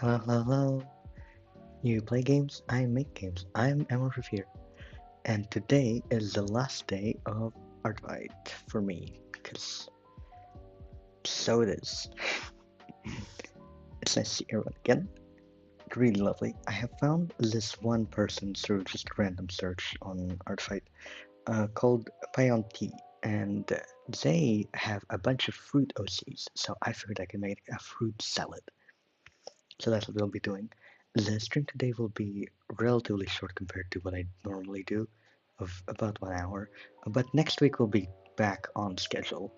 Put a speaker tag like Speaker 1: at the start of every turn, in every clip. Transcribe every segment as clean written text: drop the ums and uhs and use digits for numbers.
Speaker 1: Hello, hello, hello. You play games, I make games. I'm Amorph here, and today is the last day of Artfight for me, because so it is. It's nice to see everyone again. Really lovely. I have found this one person through just random search on Artfight called Tea, and they have a bunch of fruit OCs, so I figured I could make a fruit salad. So that's what we'll be doing. The stream today will be relatively short compared to what I normally do, of about 1 hour. But next week we'll be back on schedule,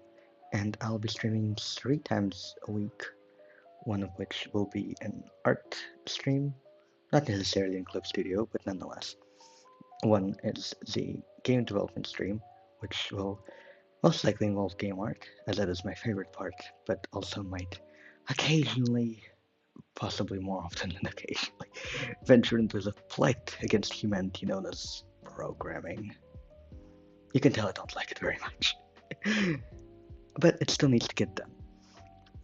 Speaker 1: and I'll be streaming 3 times a week, one of which will be an art stream, not necessarily in Clip Studio, but nonetheless. One is the game development stream, which will most likely involve game art, as that is my favorite part, but also might occasionally, possibly more often than occasionally, venture into the plight against humanity known as programming. You can tell I don't like it very much. But it still needs to get done.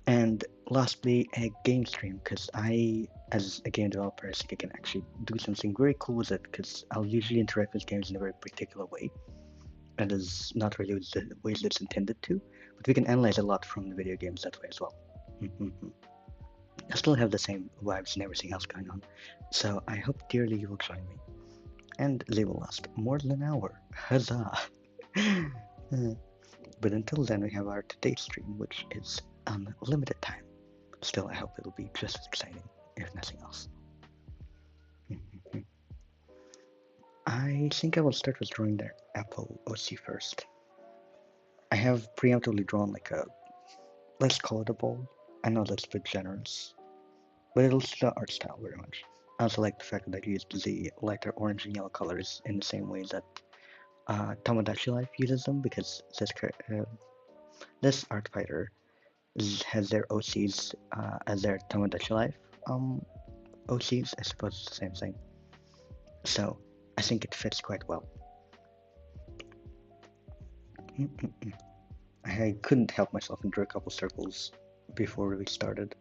Speaker 1: And lastly, a game stream, because I, as a game developer, I think I can actually do something very cool with it, because I'll usually interact with games in a very particular way. That is not really the ways it's intended to, but we can analyze a lot from the video games that way as well. I still have the same vibes and everything else going on, so I hope dearly you will join me. And they will last more than an hour. Huzzah! But until then, we have our today stream, which is unlimited time. Still, I hope it'll be just as exciting, if nothing else. I think I will start with drawing their Apple OC first. I have preemptively drawn like a, let's call it a bowl. I know that's a bit generous, but it'll suit the art style very much. I also like the fact that I used the lighter orange and yellow colors in the same way that Tomodachi Life uses them, because this art fighter has their OCs as their Tomodachi Life OCs. I suppose it's the same thing. So I think it fits quite well. I couldn't help myself and drew a couple circles before we started.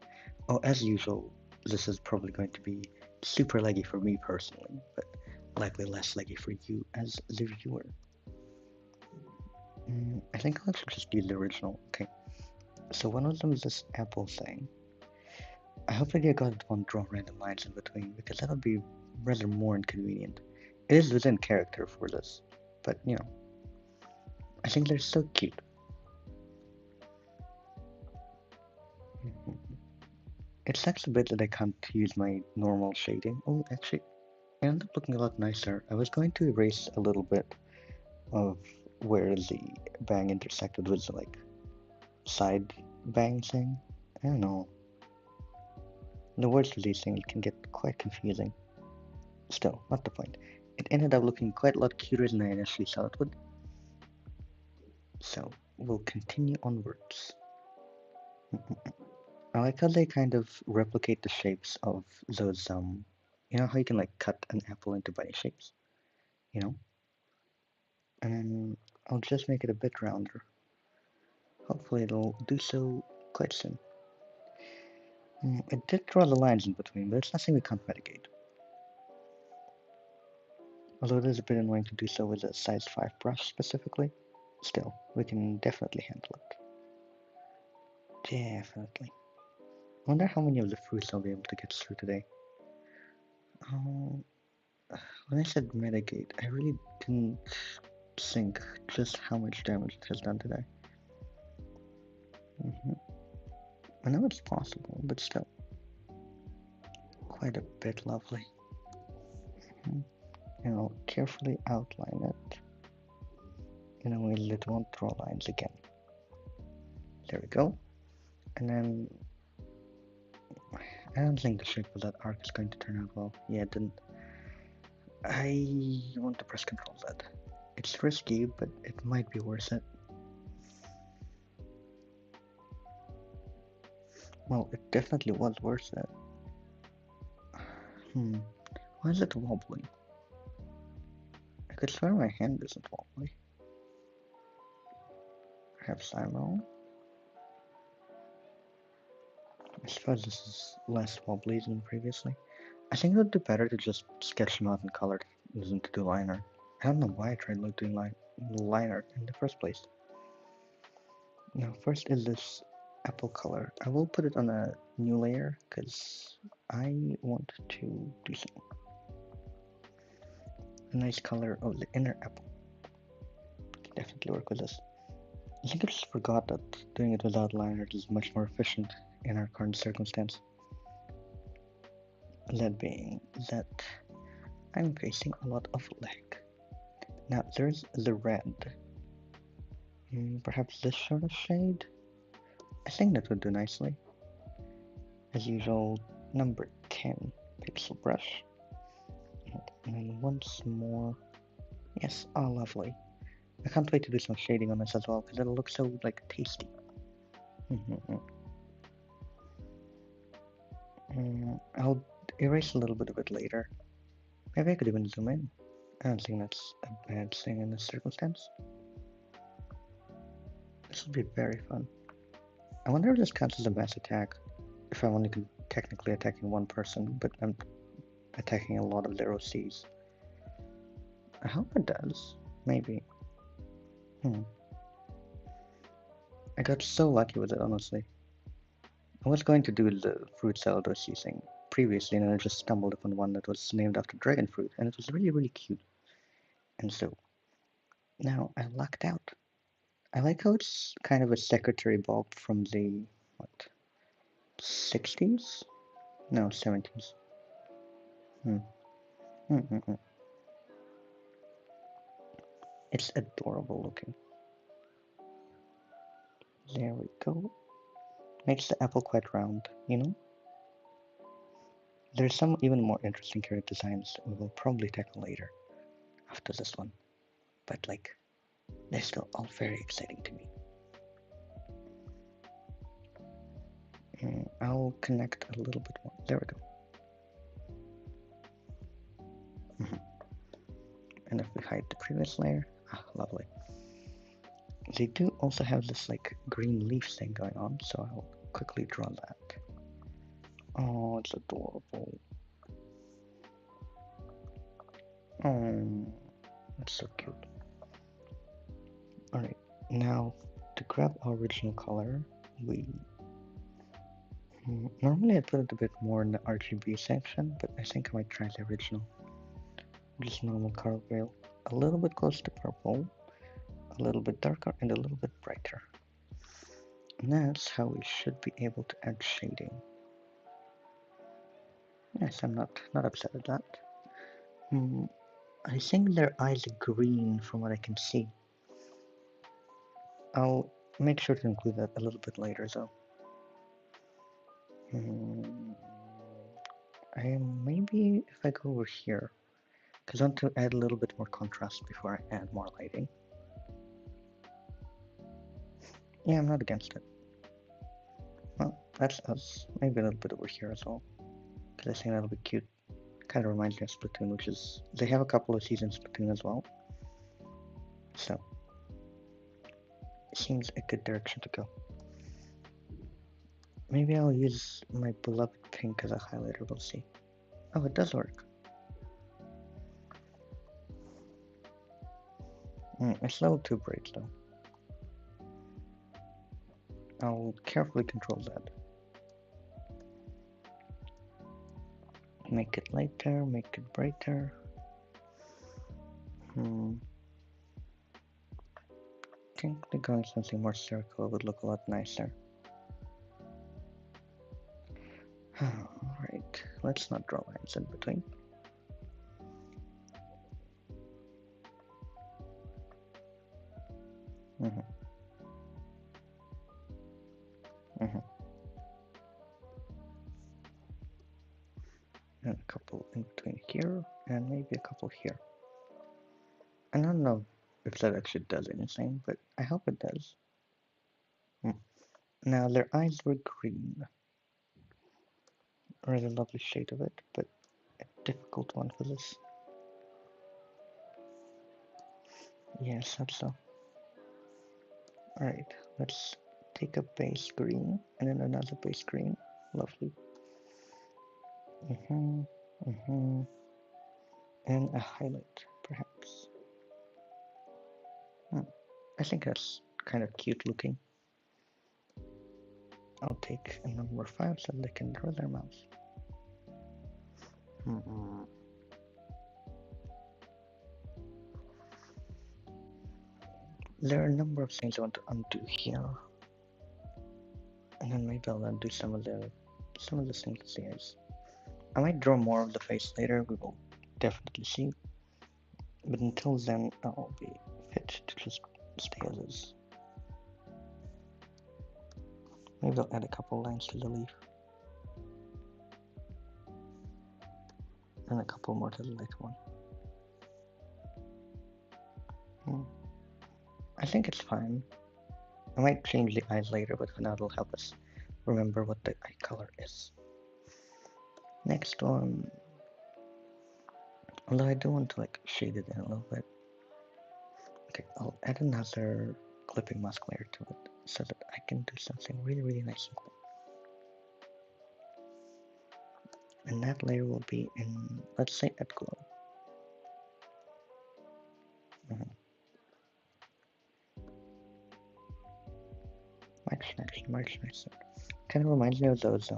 Speaker 1: Oh, as usual, this is probably going to be super laggy for me personally, but likely less laggy for you as the viewer. I think I'll actually just use the original. Okay, so one of them is this apple thing. I hope that you guys won't draw random lines in between, because that would be rather more inconvenient. It is within character for this, but you know, I think they're so cute. It sucks a bit that I can't use my normal shading. Oh, actually, it ended up looking a lot nicer. I was going to erase a little bit of where the bang intersected with the like side bang thing. I don't know. The words for these things can get quite confusing. Still, not the point. It ended up looking quite a lot cuter than I initially thought it would. So, we'll continue onwards. I like how they kind of replicate the shapes of those, you know how you can like cut an apple into bunny shapes? You know? And then I'll just make it a bit rounder. Hopefully it'll do so quite soon. It did draw the lines in between, but it's nothing we can't mitigate. Although it is a bit annoying to do so with a size 5 brush specifically, still, we can definitely handle it. Definitely. I wonder how many of the fruits I'll be able to get through today. When I said mitigate, I really didn't think just how much damage it has done today. I know it's possible, but still. Quite a bit lovely. And I'll carefully outline it in a way that it won't draw lines again. There we go. And then I don't think the shape of that arc is going to turn out well. Yeah, it didn't. I want to press Control Z. It's risky, but it might be worth it. Well, it definitely was worth it. Why is it wobbly? I could swear my hand isn't wobbly. Perhaps I'm wrong? I suppose this is less wobbly than previously. I think it would be better to just sketch them out in color than to do liner. I don't know why I tried doing liner in the first place. Now, first is this apple color. I will put it on a new layer because I want to do some a nice color of the inner apple. Definitely work with this. I think I just forgot that doing it without liner is much more efficient in our current circumstance. That being that I'm facing a lot of lag. Now there's the red. Perhaps this sort of shade? I think that would do nicely. As usual, number 10 pixel brush. And then once more. Yes, oh lovely. I can't wait to do some shading on this as well, because it'll look so, like, tasty. I'll erase a little bit of it later. Maybe I could even zoom in. I don't think that's a bad thing in this circumstance. This will be very fun. I wonder if this counts as a mass attack. If I'm only technically attacking one person, but I'm attacking a lot of zero Cs. I hope it does. Maybe. I got so lucky with it, honestly. I was going to do the fruit salad I was using previously, and I just stumbled upon one that was named after dragon fruit, and it was really, really cute. And so, now I lucked out. I like how it's kind of a secretary bob from the, what, 60s? No, 70s. It's adorable looking. There we go. Makes the apple quite round, you know? There's some even more interesting character designs we will probably tackle later, after this one. But like, they're still all very exciting to me. I'll connect a little bit more. There we go. And if we hide the previous layer, lovely. They do also have this like green leaf thing going on, so I'll quickly draw that. Oh, it's adorable. Oh, it's so cute. Alright, now to grab our original color, we normally I'd put it a bit more in the RGB section, but I think I might try the original. Just normal color wheel, a little bit close to purple, a little bit darker, and a little bit brighter. And that's how we should be able to add shading. Yes, I'm not upset at that. I think their eyes are green from what I can see. I'll make sure to include that a little bit later though. Maybe if I go over here, because I want to add a little bit more contrast before I add more lighting. Yeah, I'm not against it. Well, that's us. Maybe a little bit over here as well, because I think that'll be cute. Kind of reminds me of Splatoon, which is, they have a couple of seasons Splatoon as well. So, it seems a good direction to go. Maybe I'll use my beloved pink as a highlighter, we'll see. Oh, it does work. It's a little too bright though. I'll carefully control that. Make it lighter, make it brighter. I think going something more circular would look a lot nicer. Alright, let's not draw lines in between. And a couple in between here, and maybe a couple here. I don't know if that actually does anything, but I hope it does. Now their eyes were green. A really lovely shade of it, but a difficult one for this. Yes, that's so. Alright, let's take a base green and then another base green. Lovely. And a highlight, perhaps. I think that's kind of cute looking. I'll take a number 5 so they can draw their mouse. There are a number of things I want to undo here. And then maybe I'll undo some of the things. I might draw more of the face later, we will definitely see. But until then, I'll be fit to just stay as is. Maybe I'll add a couple lines to the leaf. And a couple more to the later one. I think it's fine. I might change the eyes later, but for now it'll help us remember what the eye color is. Next one. Although I do want to like shade it in a little bit. Okay, I'll add another clipping mask layer to it so that I can do something really, really nice and cool. And that layer will be in, let's say, at glow. Much nicer. Kind of reminds me of those,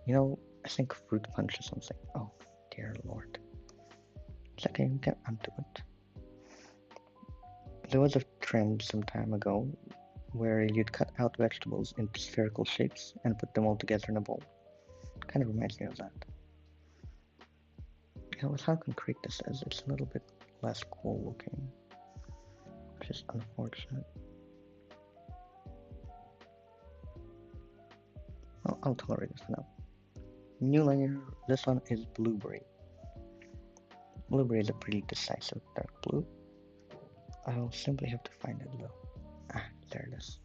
Speaker 1: you know, I think fruit punch or something. Oh, dear lord. It's okay, we can undo it. There was a trend some time ago where you'd cut out vegetables into spherical shapes and put them all together in a bowl. Kind of reminds me of that. You know, with how concrete this is, it's a little bit less cool looking, which is unfortunate. Well, I'll tolerate this for now. New layer, this one is blueberry. Blueberry is a pretty decisive dark blue. I'll simply have to find it though. Ah, there it is.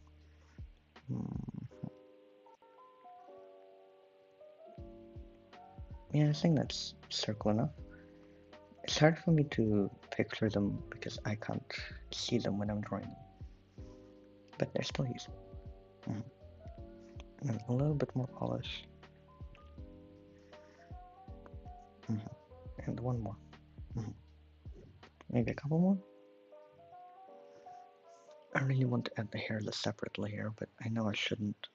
Speaker 1: Yeah, I think that's circle enough. It's hard for me to picture them because I can't see them when I'm drawing them. But they're still useful. And a little bit more polish. And one more. Maybe a couple more? I really want to add the hairless separate layer, but I know I shouldn't.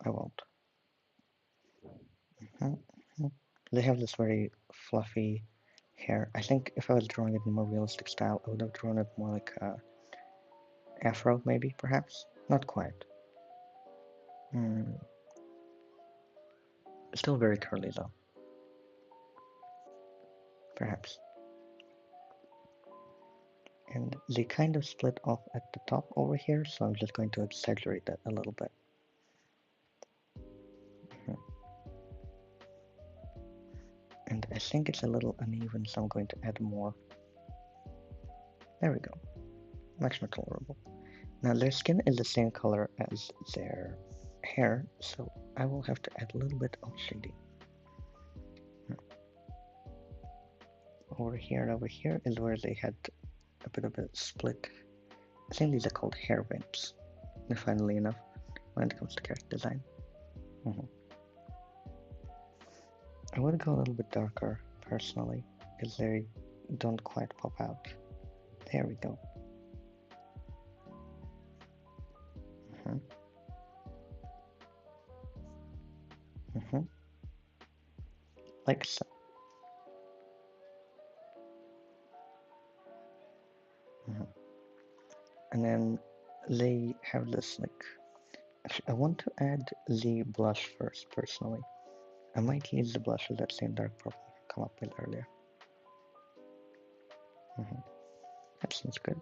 Speaker 1: I won't. They have this very fluffy hair. I think if I was drawing it in a more realistic style, I would have drawn it more like a afro, maybe, perhaps? Not quite. Still very curly, though. Perhaps. And they kind of split off at the top over here, so I'm just going to exaggerate that a little bit. And I think it's a little uneven, so I'm going to add more. There we go. Much more tolerable. Now their skin is the same color as their hair, so I will have to add a little bit of shading. Over here and over here is where they had a bit of a split. I think these are called hair vents, funnily enough, when it comes to character design. I would go a little bit darker, personally, because they don't quite pop out. There we go. Like so. And then they have this, like, actually, I want to add the blush first, personally. I might use the blush with that same dark purple I come up with earlier. That seems good.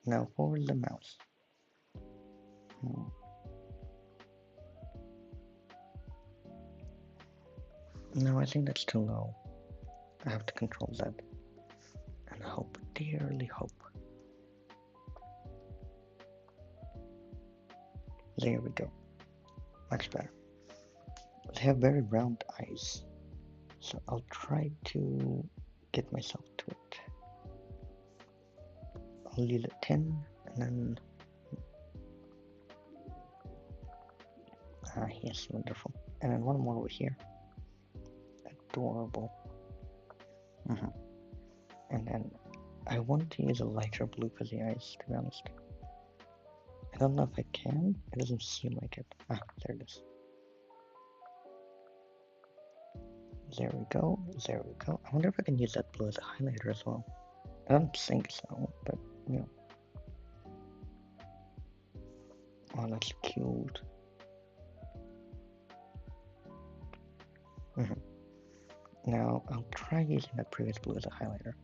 Speaker 1: Now for the mouse. No, I think that's too low. I have to control that. And hope, dearly hope. There we go. Much better. They have very round eyes, so I'll try to get myself to it. I'll leave it 10, and then Ah, yes, wonderful. And then one more over here. Adorable. Mm-hmm. And then I want to use a lighter blue for the eyes, to be honest. I don't know if I can. It doesn't seem like it. Ah, there it is. There we go. There we go. I wonder if I can use that blue as a highlighter as well. I don't think so, but you know. Oh, that's cute. Mm-hmm. Now I'll try using that previous blue as a highlighter.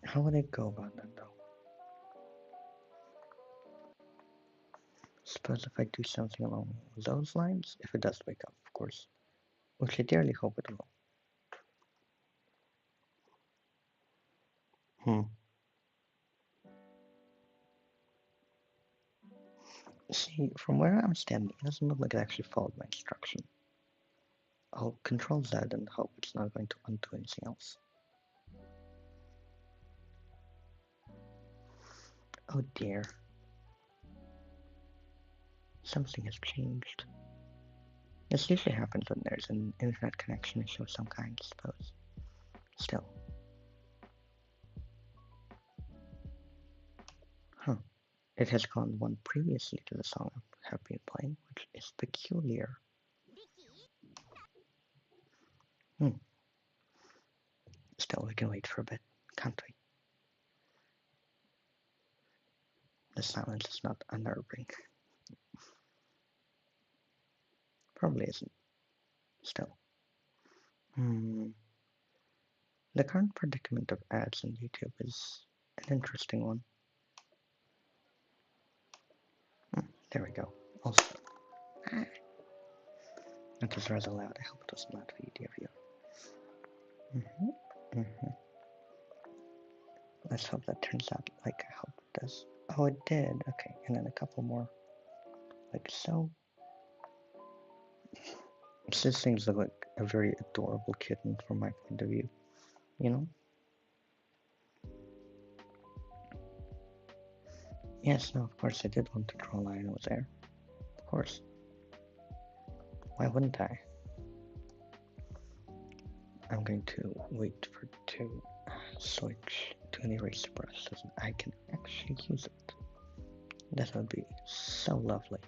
Speaker 1: How would I go about that though? Suppose if I do something along those lines, if it does wake up, of course. Which I dearly hope it will. Hmm. See, from where I'm standing, it doesn't look like it actually followed my instruction. I'll control Z and hope it's not going to undo anything else. Oh dear. Something has changed. This usually happens when there's an internet connection issue of some kind, I suppose. Still. Huh. It has gone one previously to the song I have been playing, which is peculiar. Hmm. Still, we can wait for a bit, can't we? The silence is not unnerving. Probably isn't. Still. Hmm. The current predicament of ads on YouTube is an interesting one. There we go. Also, that was rather loud. I hope it was not video view. Let's hope that turns out like I hope it does. Oh, it did. Okay, and then a couple more, like so. These things look like a very adorable kitten from my point of view, you know? Yes, no, of course I did want to draw a line over there. Of course. Why wouldn't I? I'm going to wait for it to switch to an eraser brush so that I can actually use it. That would be so lovely.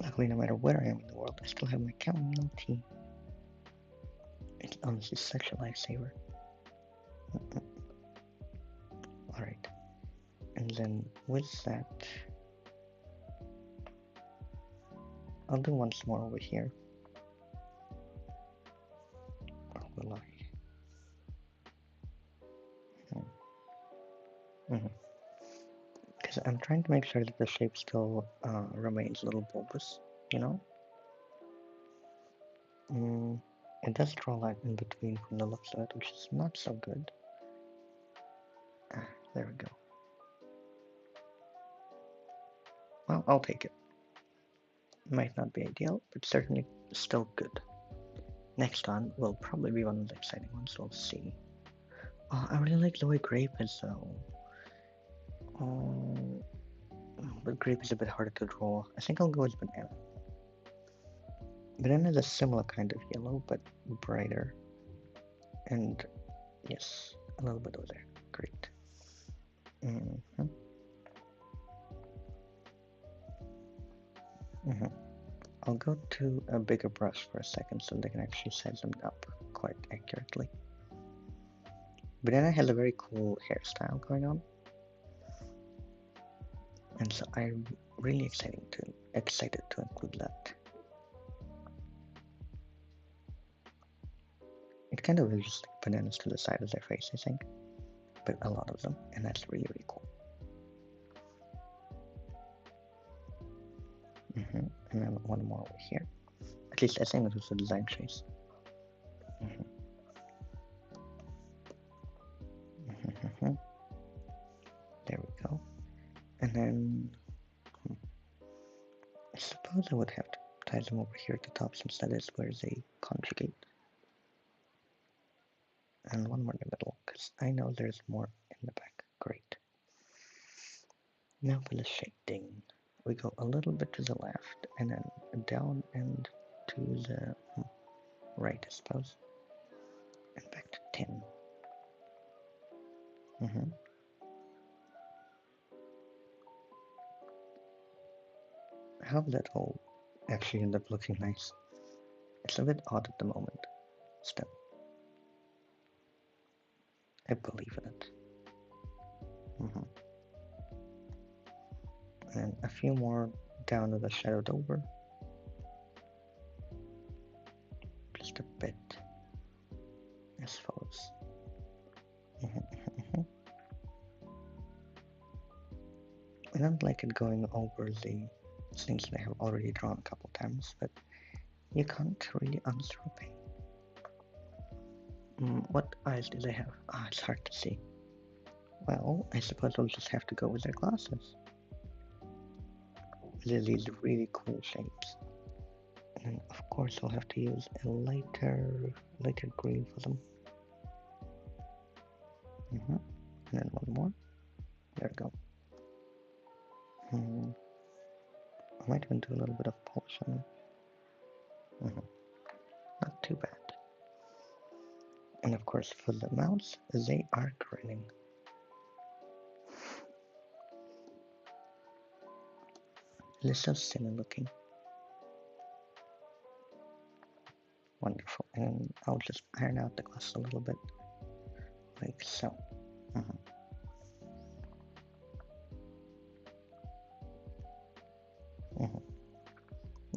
Speaker 1: Luckily, no matter where I am in the world, I still have my chamomile tea. It's honestly such a lifesaver. Alright, and then with that, I'll do once more over here. Or will I? Because I'm trying to make sure that the shape still remains a little bulbous, you know? It does draw a line in between from the looks of it, which is not so good. There we go. Well, I'll take it. Might not be ideal, but certainly still good. Next one will probably be one of the exciting ones, we'll see. Oh, I really like the way grape is though. But grape is a bit harder to draw. I think I'll go with banana. Banana is a similar kind of yellow, but brighter. And yes, a little bit over there. Great. I'll go to a bigger brush for a second so they can actually size them up quite accurately. Banana has a very cool hairstyle going on. And so I'm really excited to include that. It kind of looks just like bananas to the side of their face, I think. But a lot of them, and that's really, really cool. And then one more over here. At least I think it was a design choice. There we go. And then I suppose I would have to tie them over here at the top since that is where they conjugate. And one more in the middle, because I know there's more in the back. Great. Now for the shading. We go a little bit to the left and then down and to the right, I suppose. And back to 10. How that all actually end up looking nice. It's a bit odd at the moment. Still, I believe in it. And a few more down to the shadowed over. Just a bit, I suppose. I don't like it going over the things that I have already drawn a couple times, but you can't really answer a pain. What eyes do they have? It's hard to see. Well, I suppose I'll just have to go with their glasses. They're these really cool shapes. And of course I'll have to use a lighter green for them. And then one more. There we go. I might even do a little bit of polish on them. Not too bad. And of course for the mouths, they are grinning. They're so silly looking. Wonderful. And I'll just iron out the glass a little bit. Like so.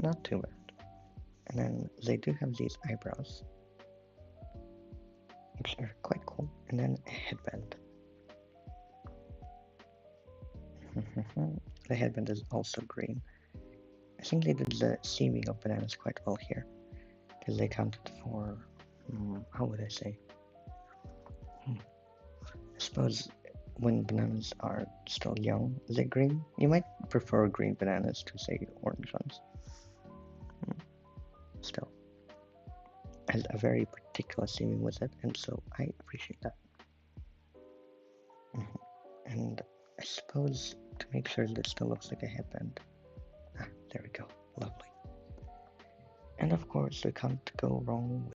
Speaker 1: Not too bad. And then they do have these eyebrows, which are quite cool. And then a headband. The headband is also green. I think they did the seaming of bananas quite well here, because they counted for, how would I say? I suppose when bananas are still young, they're green. You might prefer green bananas to, say, orange ones. Still, has a very particular seaming with it, and so I appreciate that. And I suppose to make sure that it still looks like a headband. There we go. Lovely. And of course, we can't go wrong